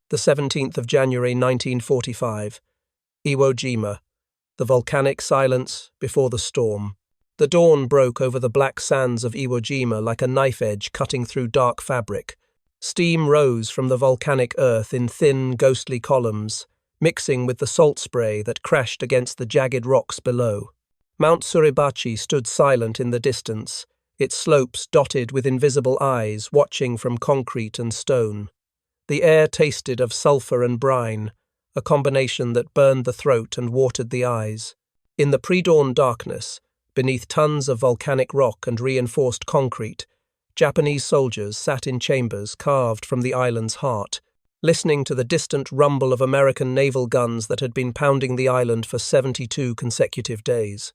The 17th of January 1945. Iwo Jima. The volcanic silence before the storm. The dawn broke over the black sands of Iwo Jima like a knife edge cutting through dark fabric. Steam rose from the volcanic earth in thin, ghostly columns, mixing with the salt spray that crashed against the jagged rocks below. Mount Suribachi stood silent in the distance, its slopes dotted with invisible eyes watching from concrete and stone. The air tasted of sulphur and brine, a combination that burned the throat and watered the eyes. In the pre-dawn darkness, beneath tons of volcanic rock and reinforced concrete, Japanese soldiers sat in chambers carved from the island's heart, listening to the distant rumble of American naval guns that had been pounding the island for 72 consecutive days.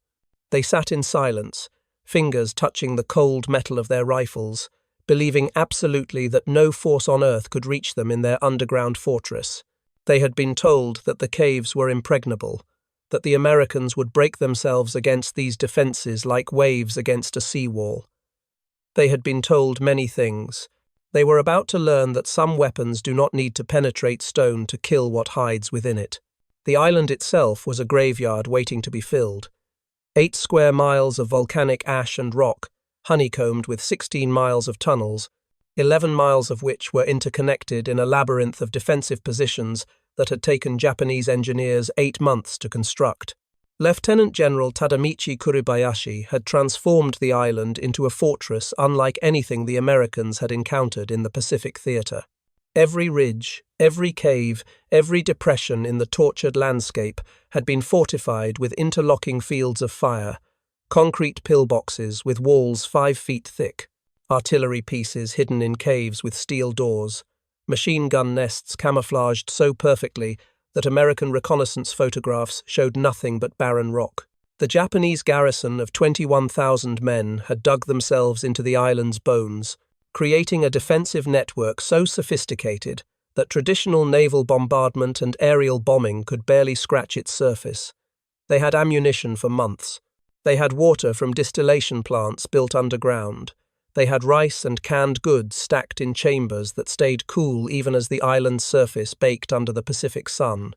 They sat in silence, fingers touching the cold metal of their rifles, believing absolutely that no force on earth could reach them in their underground fortress. They had been told that the caves were impregnable, that the Americans would break themselves against these defenses like waves against a seawall. They had been told many things. They were about to learn that some weapons do not need to penetrate stone to kill what hides within it. The island itself was a graveyard waiting to be filled. 8 square miles of volcanic ash and rock, honeycombed with 16 miles of tunnels, 11 miles of which were interconnected in a labyrinth of defensive positions that had taken Japanese engineers 8 months to construct. Lieutenant General Tadamichi Kuribayashi had transformed the island into a fortress unlike anything the Americans had encountered in the Pacific theater. Every ridge, every cave, every depression in the tortured landscape had been fortified with interlocking fields of fire, concrete pillboxes with walls 5 feet thick, artillery pieces hidden in caves with steel doors, machine gun nests camouflaged so perfectly that American reconnaissance photographs showed nothing but barren rock. The Japanese garrison of 21,000 men had dug themselves into the island's bones, creating a defensive network so sophisticated that traditional naval bombardment and aerial bombing could barely scratch its surface. They had ammunition for months. They had water from distillation plants built underground. They had rice and canned goods stacked in chambers that stayed cool even as the island's surface baked under the Pacific sun.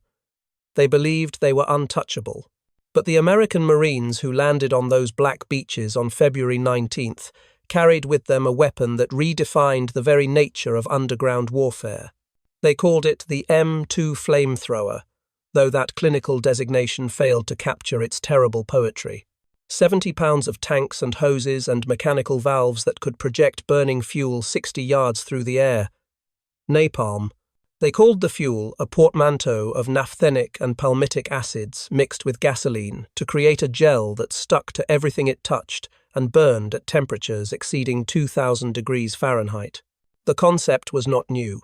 They believed they were untouchable. But the American Marines who landed on those black beaches on February 19th carried with them a weapon that redefined the very nature of underground warfare. They called it the M2 flamethrower, though that clinical designation failed to capture its terrible poetry. 70 pounds of tanks and hoses and mechanical valves that could project burning fuel 60 yards through the air. Napalm. They called the fuel a portmanteau of naphthenic and palmitic acids mixed with gasoline to create a gel that stuck to everything it touched and burned at temperatures exceeding 2,000 degrees Fahrenheit. The concept was not new.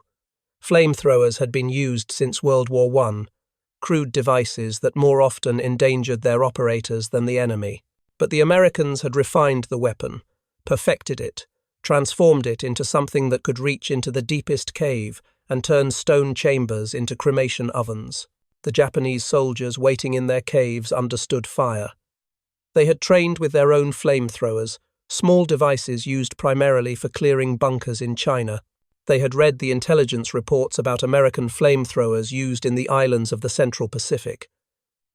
Flamethrowers had been used since World War I, crude devices that more often endangered their operators than the enemy. But the Americans had refined the weapon, perfected it, transformed it into something that could reach into the deepest cave and turn stone chambers into cremation ovens. The Japanese soldiers waiting in their caves understood fire. They had trained with their own flamethrowers, small devices used primarily for clearing bunkers in China. They had read the intelligence reports about American flamethrowers used in the islands of the Central Pacific.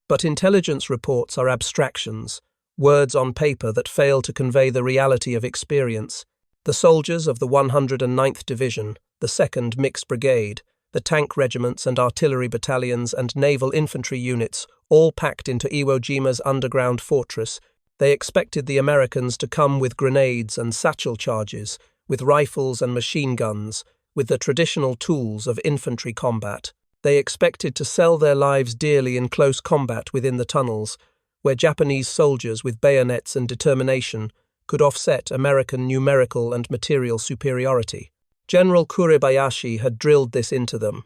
But intelligence reports are abstractions, words on paper that fail to convey the reality of experience. The soldiers of the 109th Division, the 2nd Mixed Brigade, the tank regiments and artillery battalions and naval infantry units, all packed into Iwo Jima's underground fortress, they expected the Americans to come with grenades and satchel charges, with rifles and machine guns, with the traditional tools of infantry combat. They expected to sell their lives dearly in close combat within the tunnels, where Japanese soldiers with bayonets and determination could offset American numerical and material superiority. General Kuribayashi had drilled this into them.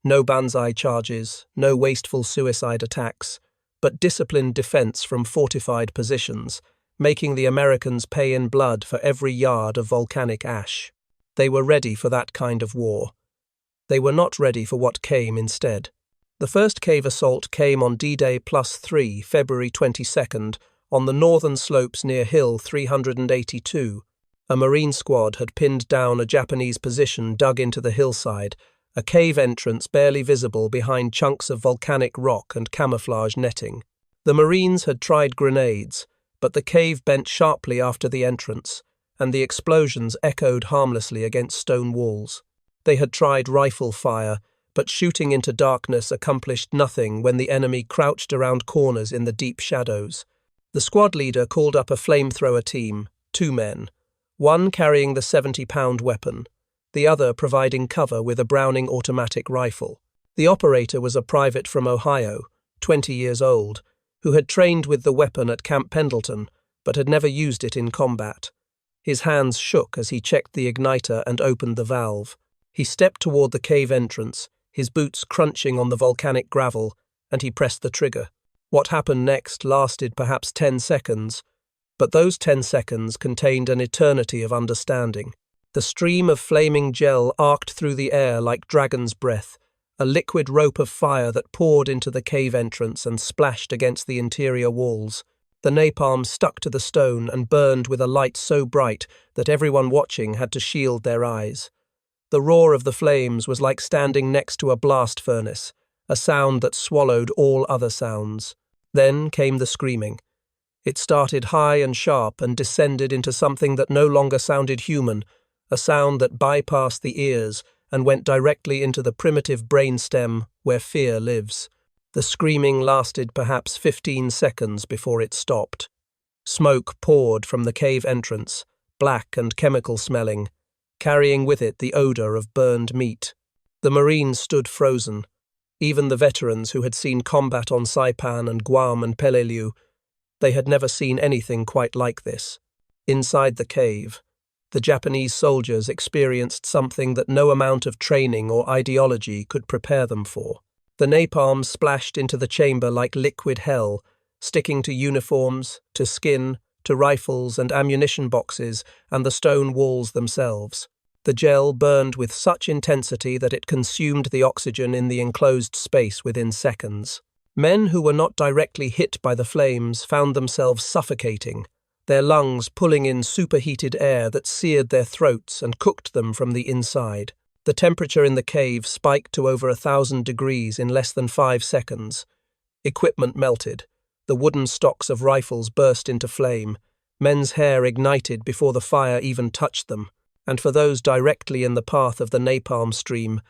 No banzai charges, no wasteful suicide attacks, but disciplined defense from fortified positions, making the Americans pay in blood for every yard of volcanic ash. They were ready for that kind of war. They were not ready for what came instead. The first cave assault came on D-Day +3, February 22nd, on the northern slopes near Hill 382. A Marine squad had pinned down a Japanese position dug into the hillside, a cave entrance barely visible behind chunks of volcanic rock and camouflage netting. The Marines had tried grenades, but the cave bent sharply after the entrance, and the explosions echoed harmlessly against stone walls. They had tried rifle fire, but shooting into darkness accomplished nothing when the enemy crouched around corners in the deep shadows. The squad leader called up a flamethrower team, 2 men, one carrying the 70-pound weapon, the other providing cover with a Browning automatic rifle. The operator was a private from Ohio, 20 years old, who had trained with the weapon at Camp Pendleton, but had never used it in combat. His hands shook as he checked the igniter and opened the valve. He stepped toward the cave entrance, his boots crunching on the volcanic gravel, and he pressed the trigger. What happened next lasted perhaps 10 seconds, but those 10 seconds contained an eternity of understanding. The stream of flaming gel arced through the air like dragon's breath, a liquid rope of fire that poured into the cave entrance and splashed against the interior walls. The napalm stuck to the stone and burned with a light so bright that everyone watching had to shield their eyes. The roar of the flames was like standing next to a blast furnace, a sound that swallowed all other sounds. Then came the screaming. It started high and sharp and descended into something that no longer sounded human, a sound that bypassed the ears and went directly into the primitive brainstem where fear lives. The screaming lasted perhaps 15 seconds before it stopped. Smoke poured from the cave entrance, black and chemical-smelling, carrying with it the odor of burned meat. The Marines stood frozen. Even the veterans who had seen combat on Saipan and Guam and Peleliu, they had never seen anything quite like this. Inside the cave, the Japanese soldiers experienced something that no amount of training or ideology could prepare them for. The napalm splashed into the chamber like liquid hell, sticking to uniforms, to skin, to rifles and ammunition boxes and the stone walls themselves. The gel burned with such intensity that it consumed the oxygen in the enclosed space within seconds. Men who were not directly hit by the flames found themselves suffocating, their lungs pulling in superheated air that seared their throats and cooked them from the inside. The temperature in the cave spiked to over 1,000 degrees in less than 5 seconds. Equipment melted. The wooden stocks of rifles burst into flame. Men's hair ignited before the fire even touched them. And for those directly in the path of the napalm stream,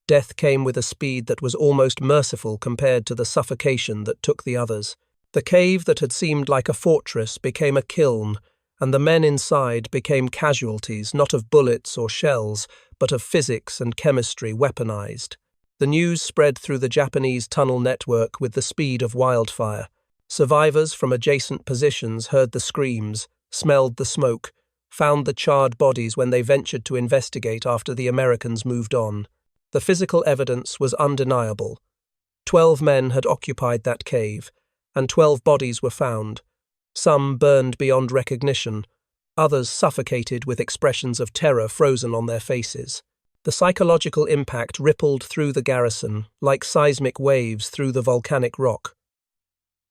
death came with a speed that was almost merciful compared to the suffocation that took the others. The cave that had seemed like a fortress became a kiln, and the men inside became casualties not of bullets or shells, but of physics and chemistry weaponized. The news spread through the Japanese tunnel network with the speed of wildfire. Survivors from adjacent positions heard the screams, smelled the smoke, found the charred bodies when they ventured to investigate after the Americans moved on. The physical evidence was undeniable. 12 men had occupied that cave, and 12 bodies were found. Some burned beyond recognition, others suffocated with expressions of terror frozen on their faces. The psychological impact rippled through the garrison like seismic waves through the volcanic rock.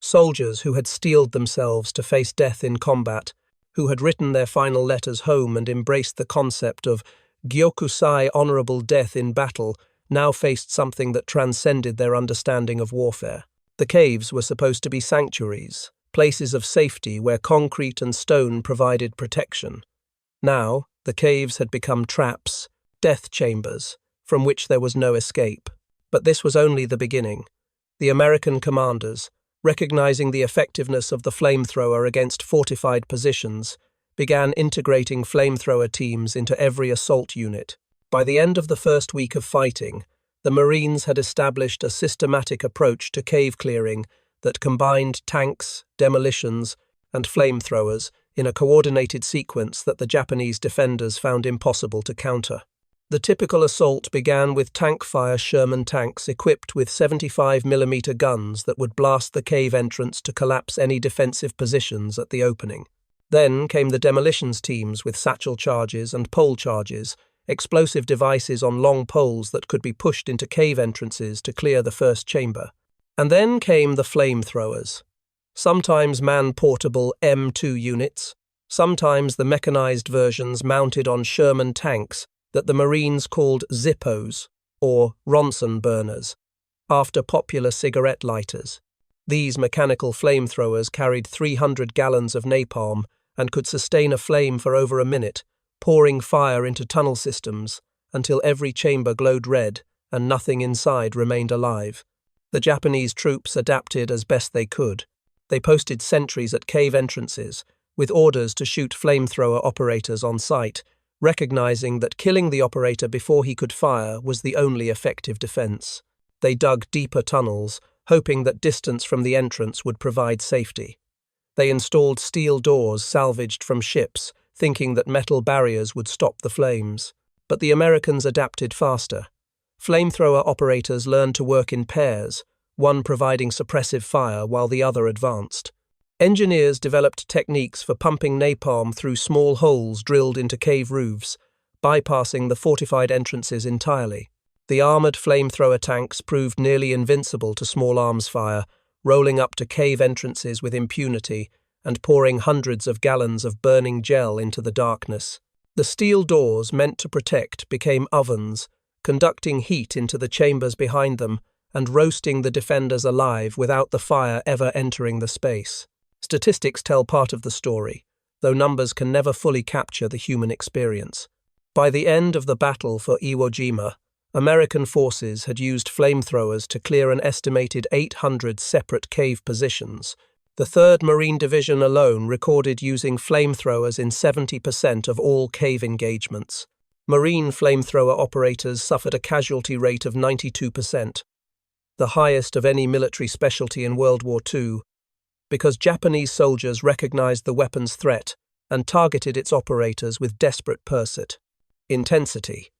Soldiers who had steeled themselves to face death in combat, who had written their final letters home and embraced the concept of Gyokusai honorable death in battle, now faced something that transcended their understanding of warfare. The caves were supposed to be sanctuaries, places of safety where concrete and stone provided protection. Now, the caves had become traps, death chambers, from which there was no escape. But this was only the beginning. The American commanders, recognizing the effectiveness of the flamethrower against fortified positions, began integrating flamethrower teams into every assault unit. By the end of the first week of fighting, the Marines had established a systematic approach to cave clearing that combined tanks, demolitions, and flamethrowers in a coordinated sequence that the Japanese defenders found impossible to counter. The typical assault began with tank-fire Sherman tanks equipped with 75mm guns that would blast the cave entrance to collapse any defensive positions at the opening. Then came the demolitions teams with satchel charges and pole charges, explosive devices on long poles that could be pushed into cave entrances to clear the first chamber. And then came the flamethrowers, sometimes man-portable M2 units, sometimes the mechanized versions mounted on Sherman tanks that the Marines called Zippos. or Ronson burners, after popular cigarette lighters. These mechanical flamethrowers carried 300 gallons of napalm and could sustain a flame for over a minute, pouring fire into tunnel systems until every chamber glowed red and nothing inside remained alive. The Japanese troops adapted as best they could. They posted sentries at cave entrances, with orders to shoot flamethrower operators on sight, recognizing that killing the operator before he could fire was the only effective defense. They dug deeper tunnels, hoping that distance from the entrance would provide safety. They installed steel doors salvaged from ships, thinking that metal barriers would stop the flames. But the Americans adapted faster. Flamethrower operators learned to work in pairs, one providing suppressive fire while the other advanced. Engineers developed techniques for pumping napalm through small holes drilled into cave roofs, bypassing the fortified entrances entirely. The armored flamethrower tanks proved nearly invincible to small arms fire, rolling up to cave entrances with impunity and pouring hundreds of gallons of burning gel into the darkness. The steel doors meant to protect became ovens, conducting heat into the chambers behind them and roasting the defenders alive without the fire ever entering the space. Statistics tell part of the story, though numbers can never fully capture the human experience. By the end of the battle for Iwo Jima, American forces had used flamethrowers to clear an estimated 800 separate cave positions. The 3rd Marine Division alone recorded using flamethrowers in 70% of all cave engagements. Marine flamethrower operators suffered a casualty rate of 92%, the highest of any military specialty in World War II, because Japanese soldiers recognized the weapon's threat and targeted its operators with desperate pursuit. Intensity.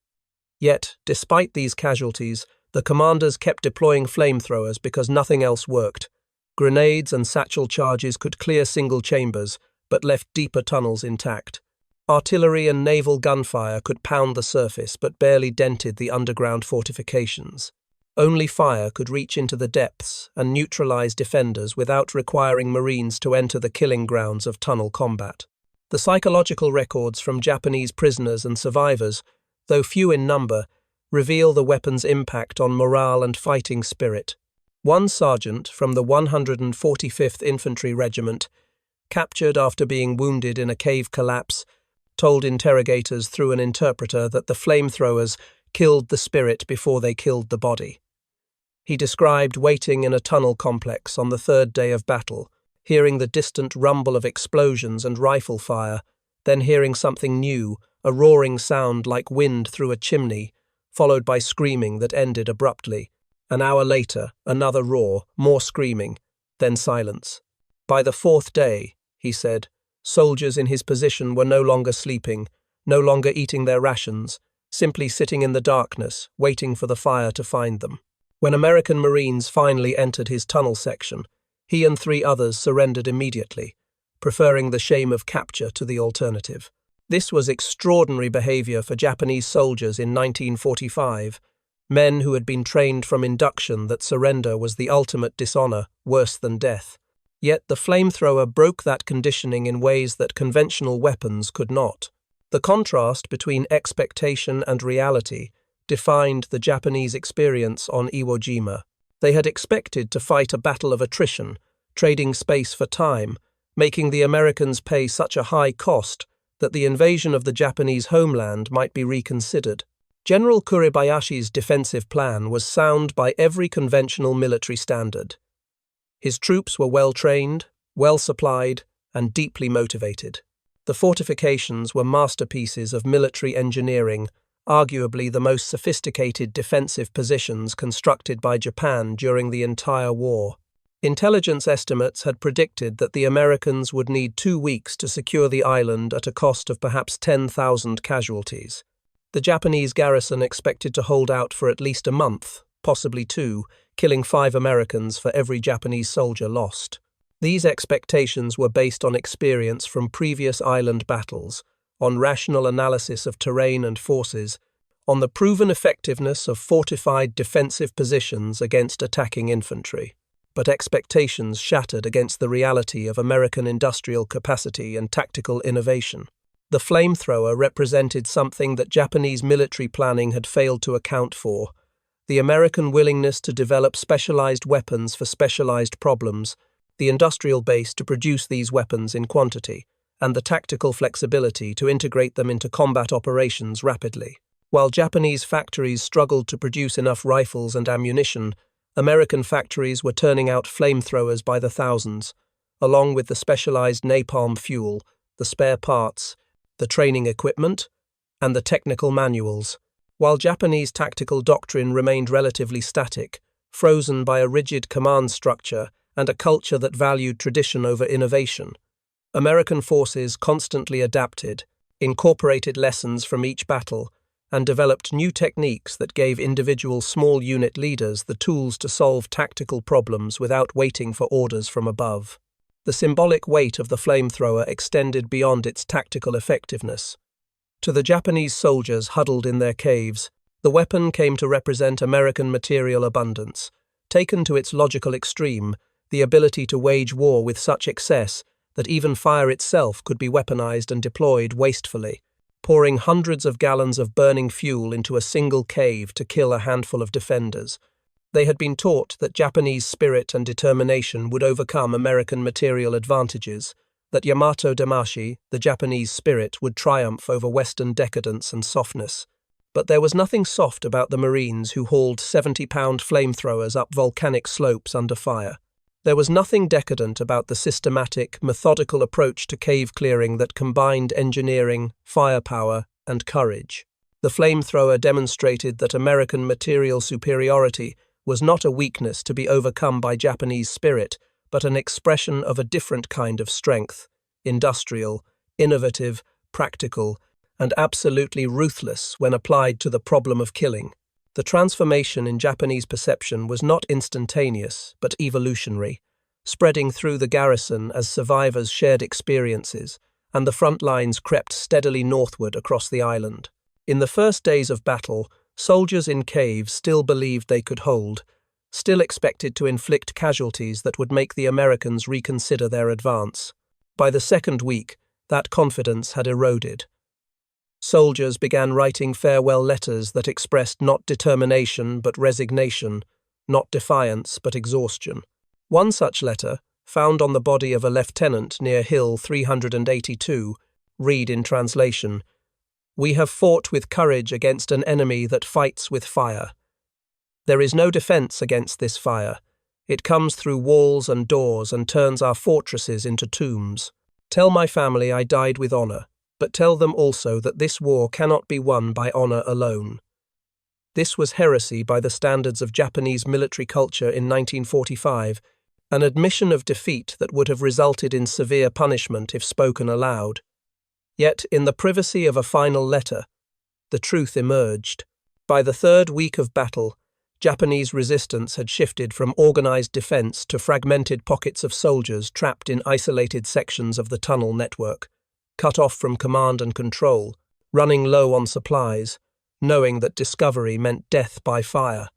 Yet, despite these casualties, the commanders kept deploying flamethrowers because nothing else worked. Grenades and satchel charges could clear single chambers, but left deeper tunnels intact. Artillery and naval gunfire could pound the surface, but barely dented the underground fortifications. Only fire could reach into the depths and neutralize defenders without requiring Marines to enter the killing grounds of tunnel combat. The psychological records from Japanese prisoners and survivors, though few in number, reveal the weapon's impact on morale and fighting spirit. One sergeant from the 145th Infantry Regiment, captured after being wounded in a cave collapse, told interrogators through an interpreter that the flamethrowers killed the spirit before they killed the body. He described waiting in a tunnel complex on the 3rd day of battle, hearing the distant rumble of explosions and rifle fire, then hearing something new, a roaring sound like wind through a chimney, followed by screaming that ended abruptly. An hour later, another roar, more screaming, then silence. By the 4th day, he said, soldiers in his position were no longer sleeping, no longer eating their rations, simply sitting in the darkness, waiting for the fire to find them. When American Marines finally entered his tunnel section, he and 3 others surrendered immediately, preferring the shame of capture to the alternative. This was extraordinary behavior for Japanese soldiers in 1945, men who had been trained from induction that surrender was the ultimate dishonor, worse than death. Yet the flamethrower broke that conditioning in ways that conventional weapons could not. The contrast between expectation and reality defined the Japanese experience on Iwo Jima. They had expected to fight a battle of attrition, trading space for time, making the Americans pay such a high cost that the invasion of the Japanese homeland might be reconsidered. General Kuribayashi's defensive plan was sound by every conventional military standard. His troops were well-trained, well-supplied, and deeply motivated. The fortifications were masterpieces of military engineering, arguably the most sophisticated defensive positions constructed by Japan during the entire war. Intelligence estimates had predicted that the Americans would need 2 weeks to secure the island at a cost of perhaps 10,000 casualties. The Japanese garrison expected to hold out for at least a month, possibly 2, killing 5 Americans for every Japanese soldier lost. These expectations were based on experience from previous island battles, on rational analysis of terrain and forces, on the proven effectiveness of fortified defensive positions against attacking infantry. But expectations shattered against the reality of American industrial capacity and tactical innovation. The flamethrower represented something that Japanese military planning had failed to account for: The American willingness to develop specialized weapons for specialized problems, the industrial base to produce these weapons in quantity, and the tactical flexibility to integrate them into combat operations rapidly. While Japanese factories struggled to produce enough rifles and ammunition, American factories were turning out flamethrowers by the thousands, along with the specialized napalm fuel, the spare parts, the training equipment, and the technical manuals. While Japanese tactical doctrine remained relatively static, frozen by a rigid command structure and a culture that valued tradition over innovation, American forces constantly adapted, incorporated lessons from each battle, and developed new techniques that gave individual small unit leaders the tools to solve tactical problems without waiting for orders from above. The symbolic weight of the flamethrower extended beyond its tactical effectiveness. To the Japanese soldiers huddled in their caves, the weapon came to represent American material abundance. Taken to its logical extreme, the ability to wage war with such excess that even fire itself could be weaponized and deployed wastefully, pouring hundreds of gallons of burning fuel into a single cave to kill a handful of defenders. They had been taught that Japanese spirit and determination would overcome American material advantages, that Yamato Damashi, the Japanese spirit, would triumph over Western decadence and softness. But there was nothing soft about the Marines who hauled 70-pound flamethrowers up volcanic slopes under fire. There was nothing decadent about the systematic, methodical approach to cave clearing that combined engineering, firepower, and courage. The flamethrower demonstrated that American material superiority was not a weakness to be overcome by Japanese spirit, but an expression of a different kind of strength, industrial, innovative, practical, and absolutely ruthless when applied to the problem of killing. The transformation in Japanese perception was not instantaneous, but evolutionary, spreading through the garrison as survivors shared experiences, and the front lines crept steadily northward across the island. In the first days of battle, soldiers in caves still believed they could hold, still expected to inflict casualties that would make the Americans reconsider their advance. By the second week, that confidence had eroded. Soldiers began writing farewell letters that expressed not determination but resignation, not defiance but exhaustion. One such letter, found on the body of a lieutenant near Hill 382, read in translation, "We have fought with courage against an enemy that fights with fire. There is no defense against this fire. It comes through walls and doors and turns our fortresses into tombs. Tell my family I died with honor, but tell them also that this war cannot be won by honor alone." This was heresy by the standards of Japanese military culture in 1945, an admission of defeat that would have resulted in severe punishment if spoken aloud. Yet, in the privacy of a final letter, the truth emerged. By the third week of battle, Japanese resistance had shifted from organized defense to fragmented pockets of soldiers trapped in isolated sections of the tunnel network, cut off from command and control, running low on supplies, knowing that discovery meant death by fire.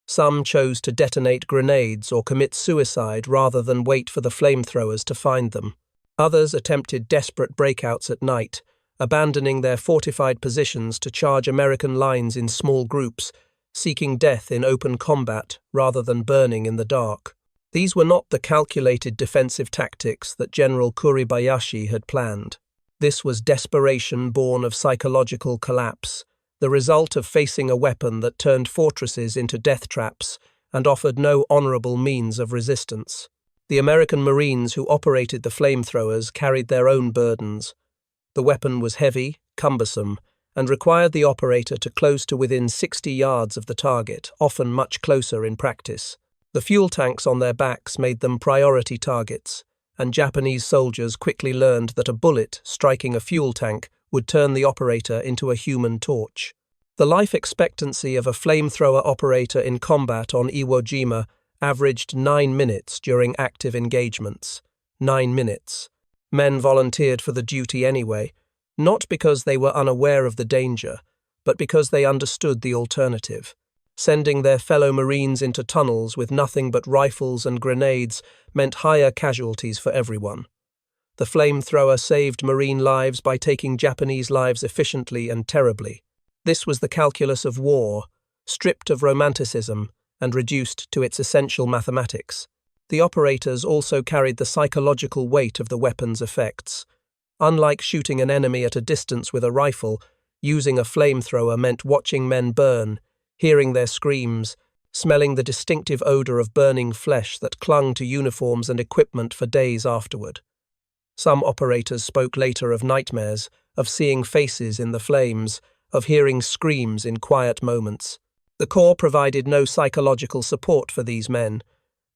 Some chose to detonate grenades or commit suicide rather than wait for the flamethrowers to find them. Others attempted desperate breakouts at night, abandoning their fortified positions to charge American lines in small groups, seeking death in open combat rather than burning in the dark. These were not the calculated defensive tactics that General Kuribayashi had planned. This was desperation born of psychological collapse, the result of facing a weapon that turned fortresses into death traps and offered no honorable means of resistance. The American Marines who operated the flamethrowers carried their own burdens. The weapon was heavy, cumbersome, and required the operator to close to within 60 yards of the target, often much closer in practice. The fuel tanks on their backs made them priority targets, and Japanese soldiers quickly learned that a bullet striking a fuel tank would turn the operator into a human torch. The life expectancy of a flamethrower operator in combat on Iwo Jima averaged 9 minutes during active engagements. 9 minutes. Men volunteered for the duty anyway, not because they were unaware of the danger, but because they understood the alternative. Sending their fellow Marines into tunnels with nothing but rifles and grenades meant higher casualties for everyone. The flamethrower saved Marine lives by taking Japanese lives efficiently and terribly. This was the calculus of war, stripped of romanticism and reduced to its essential mathematics. The operators also carried the psychological weight of the weapon's effects. Unlike shooting an enemy at a distance with a rifle, using a flamethrower meant watching men burn, hearing their screams, smelling the distinctive odor of burning flesh that clung to uniforms and equipment for days afterward. Some operators spoke later of nightmares, of seeing faces in the flames, of hearing screams in quiet moments. The Corps provided no psychological support for these men.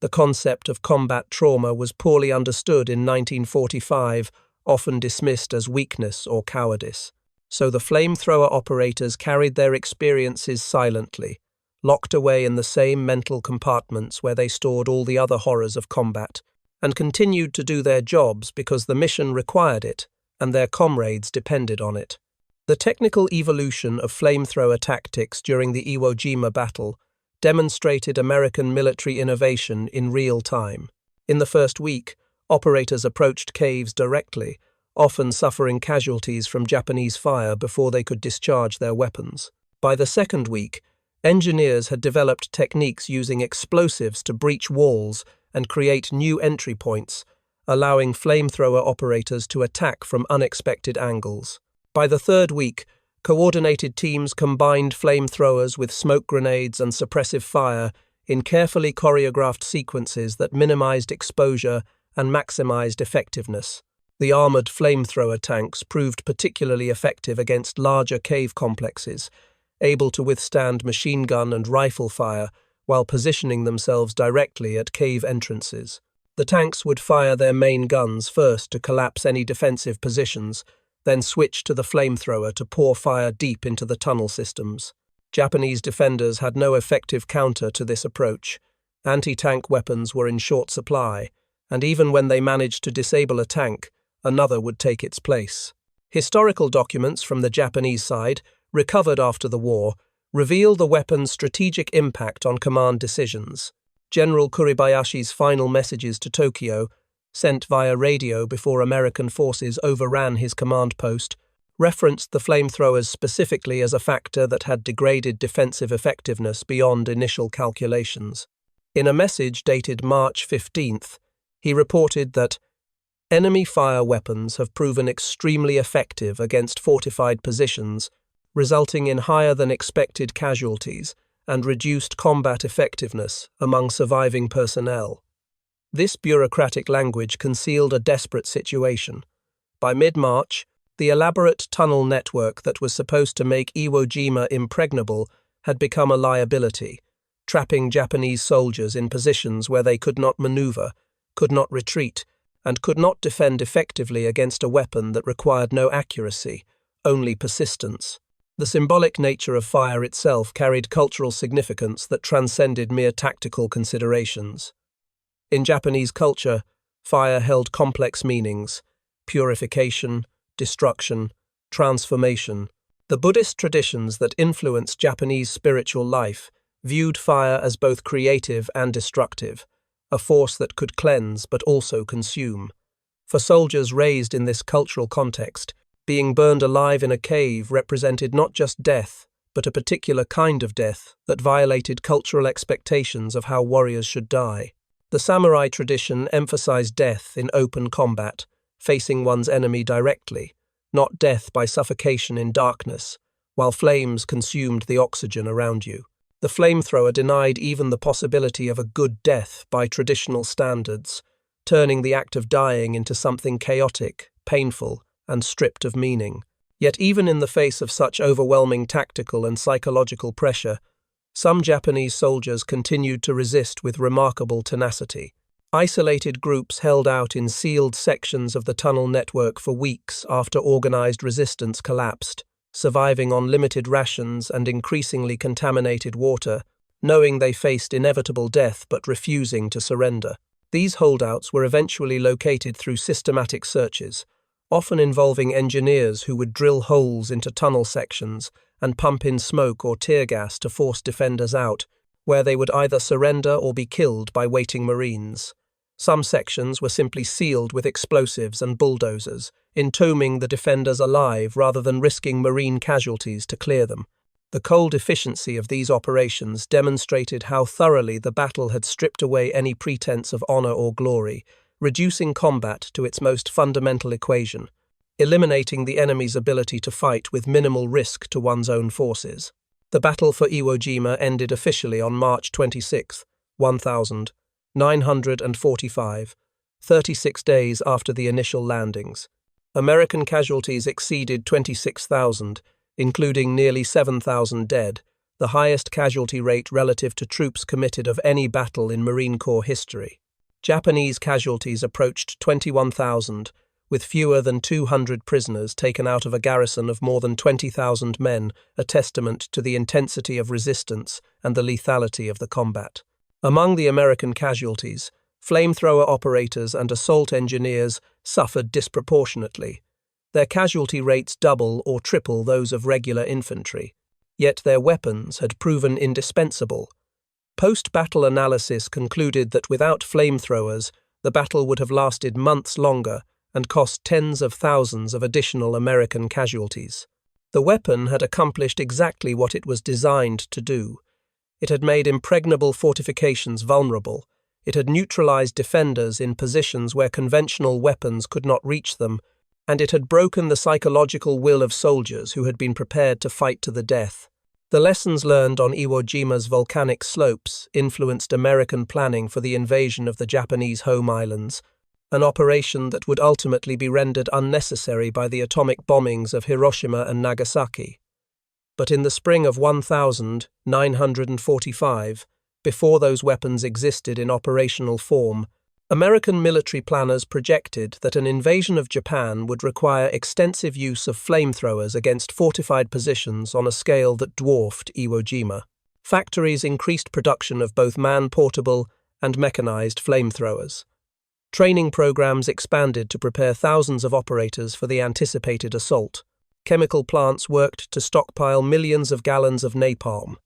The concept of combat trauma was poorly understood in 1945, often dismissed as weakness or cowardice. So the flamethrower operators carried their experiences silently, locked away in the same mental compartments where they stored all the other horrors of combat, and continued to do their jobs because the mission required it and their comrades depended on it. The technical evolution of flamethrower tactics during the Iwo Jima battle demonstrated American military innovation in real time. In the first week, operators approached caves directly, often suffering casualties from Japanese fire before they could discharge their weapons. By the second week, engineers had developed techniques using explosives to breach walls and create new entry points, allowing flamethrower operators to attack from unexpected angles. By the third week, coordinated teams combined flamethrowers with smoke grenades and suppressive fire in carefully choreographed sequences that minimized exposure and maximized effectiveness. The armored flamethrower tanks proved particularly effective against larger cave complexes, able to withstand machine gun and rifle fire while positioning themselves directly at cave entrances. The tanks would fire their main guns first to collapse any defensive positions, then switch to the flamethrower to pour fire deep into the tunnel systems. Japanese defenders had no effective counter to this approach. Anti-tank weapons were in short supply, and even when they managed to disable a tank, another would take its place. Historical documents from the Japanese side, recovered after the war, reveal the weapon's strategic impact on command decisions. General Kuribayashi's final messages to Tokyo, sent via radio before American forces overran his command post, referenced the flamethrowers specifically as a factor that had degraded defensive effectiveness beyond initial calculations. In a message dated March 15th, he reported that enemy fire weapons have proven extremely effective against fortified positions, resulting in higher-than-expected casualties and reduced combat effectiveness among surviving personnel. This bureaucratic language concealed a desperate situation. By mid-March, the elaborate tunnel network that was supposed to make Iwo Jima impregnable had become a liability, trapping Japanese soldiers in positions where they could not maneuver, could not retreat, and could not defend effectively against a weapon that required no accuracy, only persistence. The symbolic nature of fire itself carried cultural significance that transcended mere tactical considerations. In Japanese culture, fire held complex meanings: purification, destruction, transformation. The Buddhist traditions that influenced Japanese spiritual life viewed fire as both creative and destructive, a force that could cleanse but also consume. For soldiers raised in this cultural context, being burned alive in a cave represented not just death, but a particular kind of death that violated cultural expectations of how warriors should die. The samurai tradition emphasized death in open combat, facing one's enemy directly, not death by suffocation in darkness, while flames consumed the oxygen around you. The flamethrower denied even the possibility of a good death by traditional standards, turning the act of dying into something chaotic, painful, and stripped of meaning. Yet even in the face of such overwhelming tactical and psychological pressure, some Japanese soldiers continued to resist with remarkable tenacity. Isolated groups held out in sealed sections of the tunnel network for weeks after organized resistance collapsed, surviving on limited rations and increasingly contaminated water, knowing they faced inevitable death but refusing to surrender. These holdouts were eventually located through systematic searches, often involving engineers who would drill holes into tunnel sections and pump in smoke or tear gas to force defenders out, where they would either surrender or be killed by waiting Marines. Some sections were simply sealed with explosives and bulldozers, entombing the defenders alive rather than risking Marine casualties to clear them. The cold efficiency of these operations demonstrated how thoroughly the battle had stripped away any pretense of honor or glory, reducing combat to its most fundamental equation, eliminating the enemy's ability to fight with minimal risk to one's own forces. The battle for Iwo Jima ended officially on March 26, 1945, 36 days after the initial landings. American casualties exceeded 26,000, including nearly 7,000 dead, the highest casualty rate relative to troops committed of any battle in Marine Corps history. Japanese casualties approached 21,000, with fewer than 200 prisoners taken out of a garrison of more than 20,000 men, a testament to the intensity of resistance and the lethality of the combat. Among the American casualties, flamethrower operators and assault engineers suffered disproportionately. Their casualty rates double or triple those of regular infantry, yet their weapons had proven indispensable. Post-battle analysis concluded that without flamethrowers, the battle would have lasted months longer and cost tens of thousands of additional American casualties. The weapon had accomplished exactly what it was designed to do. It had made impregnable fortifications vulnerable. It had neutralized defenders in positions where conventional weapons could not reach them, and it had broken the psychological will of soldiers who had been prepared to fight to the death. The lessons learned on Iwo Jima's volcanic slopes influenced American planning for the invasion of the Japanese home islands, an operation that would ultimately be rendered unnecessary by the atomic bombings of Hiroshima and Nagasaki. But in the spring of 1945, before those weapons existed in operational form, American military planners projected that an invasion of Japan would require extensive use of flamethrowers against fortified positions on a scale that dwarfed Iwo Jima. Factories increased production of both man-portable and mechanized flamethrowers. Training programs expanded to prepare thousands of operators for the anticipated assault. Chemical plants worked to stockpile millions of gallons of napalm.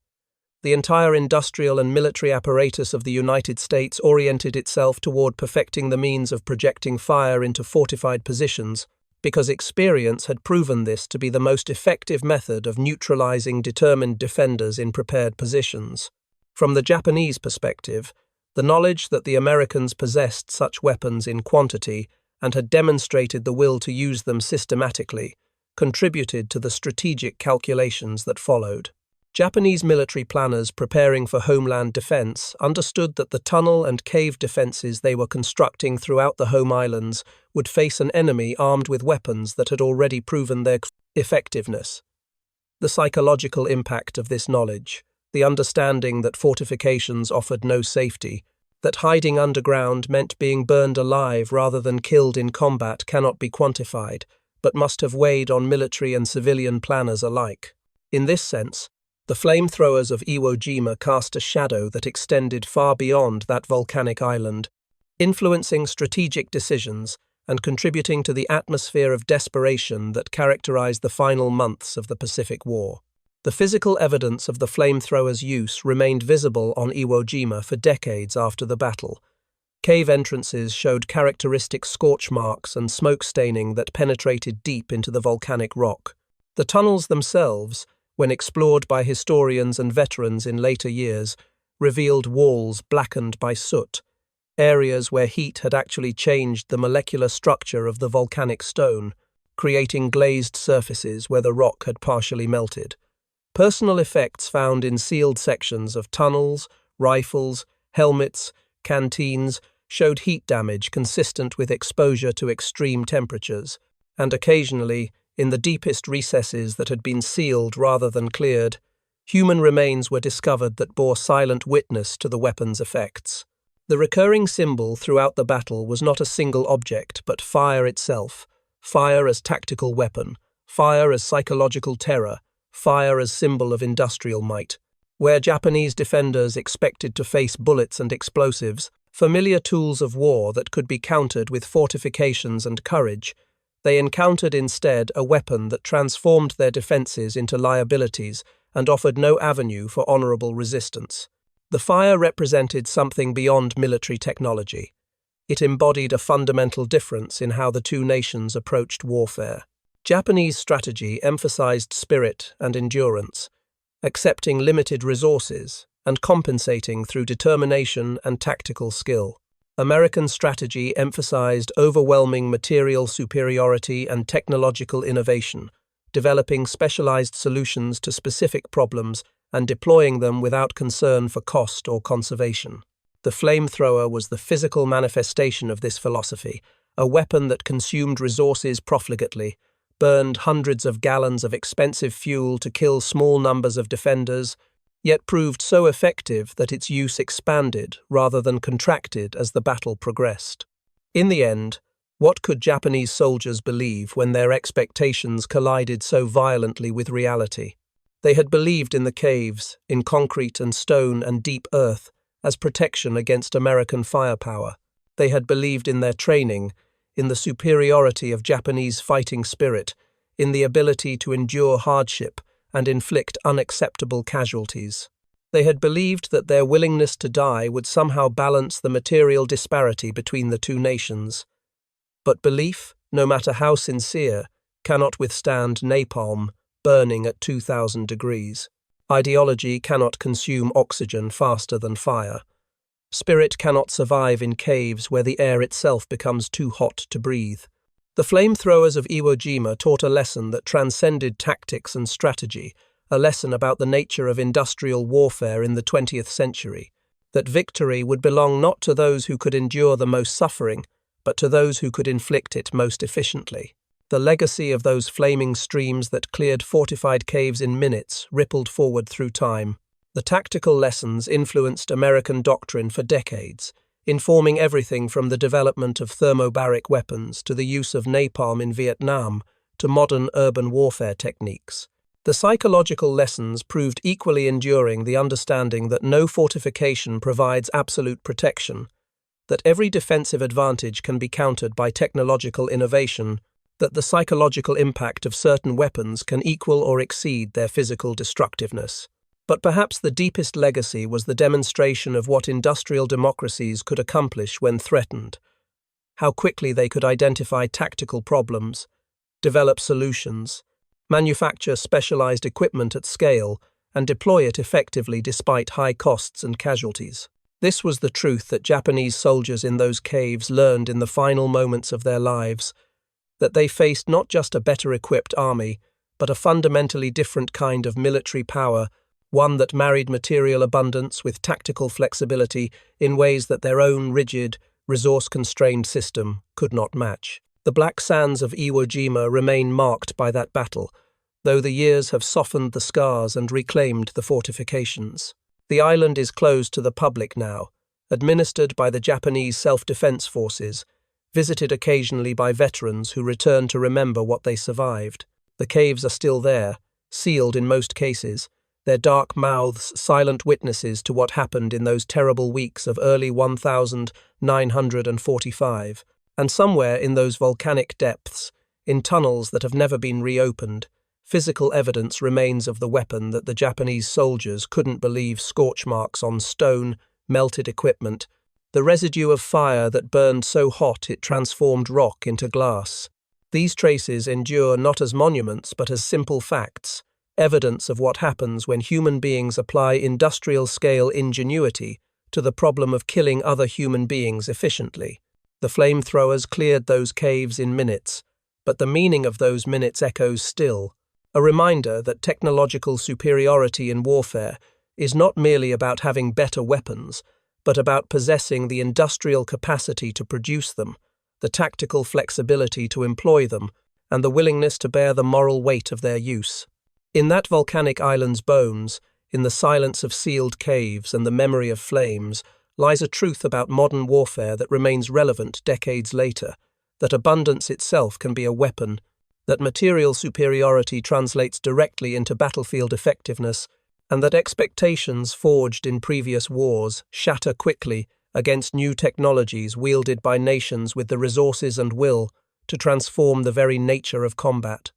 The entire industrial and military apparatus of the United States oriented itself toward perfecting the means of projecting fire into fortified positions, because experience had proven this to be the most effective method of neutralizing determined defenders in prepared positions. From the Japanese perspective, the knowledge that the Americans possessed such weapons in quantity and had demonstrated the will to use them systematically contributed to the strategic calculations that followed. Japanese military planners preparing for homeland defense understood that the tunnel and cave defenses they were constructing throughout the home islands would face an enemy armed with weapons that had already proven their effectiveness. The psychological impact of this knowledge, the understanding that fortifications offered no safety, that hiding underground meant being burned alive rather than killed in combat cannot be quantified, but must have weighed on military and civilian planners alike. In this sense, the flamethrowers of Iwo Jima cast a shadow that extended far beyond that volcanic island, influencing strategic decisions and contributing to the atmosphere of desperation that characterized the final months of the Pacific War. The physical evidence of the flamethrowers' use remained visible on Iwo Jima for decades after the battle. Cave entrances showed characteristic scorch marks and smoke staining that penetrated deep into the volcanic rock. The tunnels themselves, when explored by historians and veterans in later years, revealed walls blackened by soot, areas where heat had actually changed the molecular structure of the volcanic stone, creating glazed surfaces where the rock had partially melted. Personal effects found in sealed sections of tunnels, rifles, helmets, canteens showed heat damage consistent with exposure to extreme temperatures, and occasionally, in the deepest recesses that had been sealed rather than cleared, human remains were discovered that bore silent witness to the weapon's effects. The recurring symbol throughout the battle was not a single object, but fire itself, fire as tactical weapon, fire as psychological terror, fire as symbol of industrial might. Where Japanese defenders expected to face bullets and explosives, familiar tools of war that could be countered with fortifications and courage, they encountered instead a weapon that transformed their defenses into liabilities and offered no avenue for honorable resistance. The fire represented something beyond military technology. It embodied a fundamental difference in how the two nations approached warfare. Japanese strategy emphasized spirit and endurance, accepting limited resources and compensating through determination and tactical skill. American strategy emphasized overwhelming material superiority and technological innovation, developing specialized solutions to specific problems and deploying them without concern for cost or conservation. The flamethrower was the physical manifestation of this philosophy, a weapon that consumed resources profligately, burned hundreds of gallons of expensive fuel to kill small numbers of defenders, yet proved so effective that its use expanded rather than contracted as the battle progressed. In the end, what could Japanese soldiers believe when their expectations collided so violently with reality? They had believed in the caves, in concrete and stone and deep earth, as protection against American firepower. They had believed in their training, in the superiority of Japanese fighting spirit, in the ability to endure hardship and inflict unacceptable casualties. They had believed that their willingness to die would somehow balance the material disparity between the two nations. But belief, no matter how sincere, cannot withstand napalm burning at 2,000 degrees. Ideology cannot consume oxygen faster than fire. Spirit cannot survive in caves where the air itself becomes too hot to breathe. The flamethrowers of Iwo Jima taught a lesson that transcended tactics and strategy, a lesson about the nature of industrial warfare in the 20th century, that victory would belong not to those who could endure the most suffering, but to those who could inflict it most efficiently. The legacy of those flaming streams that cleared fortified caves in minutes rippled forward through time. The tactical lessons influenced American doctrine for decades, informing everything from the development of thermobaric weapons to the use of napalm in Vietnam to modern urban warfare techniques. The psychological lessons proved equally enduring: the understanding that no fortification provides absolute protection, that every defensive advantage can be countered by technological innovation, that the psychological impact of certain weapons can equal or exceed their physical destructiveness. But perhaps the deepest legacy was the demonstration of what industrial democracies could accomplish when threatened, how quickly they could identify tactical problems, develop solutions, manufacture specialized equipment at scale, and deploy it effectively despite high costs and casualties. This was the truth that Japanese soldiers in those caves learned in the final moments of their lives, that they faced not just a better-equipped army, but a fundamentally different kind of military power, one that married material abundance with tactical flexibility in ways that their own rigid, resource-constrained system could not match. The black sands of Iwo Jima remain marked by that battle, though the years have softened the scars and reclaimed the fortifications. The island is closed to the public now, administered by the Japanese self-defense forces, visited occasionally by veterans who return to remember what they survived. The caves are still there, sealed in most cases, their dark mouths silent witnesses to what happened in those terrible weeks of early 1945. And somewhere in those volcanic depths, in tunnels that have never been reopened, physical evidence remains of the weapon that the Japanese soldiers couldn't believe: scorch marks on stone, melted equipment, the residue of fire that burned so hot it transformed rock into glass. These traces endure not as monuments but as simple facts, evidence of what happens when human beings apply industrial-scale ingenuity to the problem of killing other human beings efficiently. The flamethrowers cleared those caves in minutes, but the meaning of those minutes echoes still, a reminder that technological superiority in warfare is not merely about having better weapons, but about possessing the industrial capacity to produce them, the tactical flexibility to employ them, and the willingness to bear the moral weight of their use. In that volcanic island's bones, in the silence of sealed caves and the memory of flames, lies a truth about modern warfare that remains relevant decades later, that abundance itself can be a weapon, that material superiority translates directly into battlefield effectiveness, and that expectations forged in previous wars shatter quickly against new technologies wielded by nations with the resources and will to transform the very nature of combat.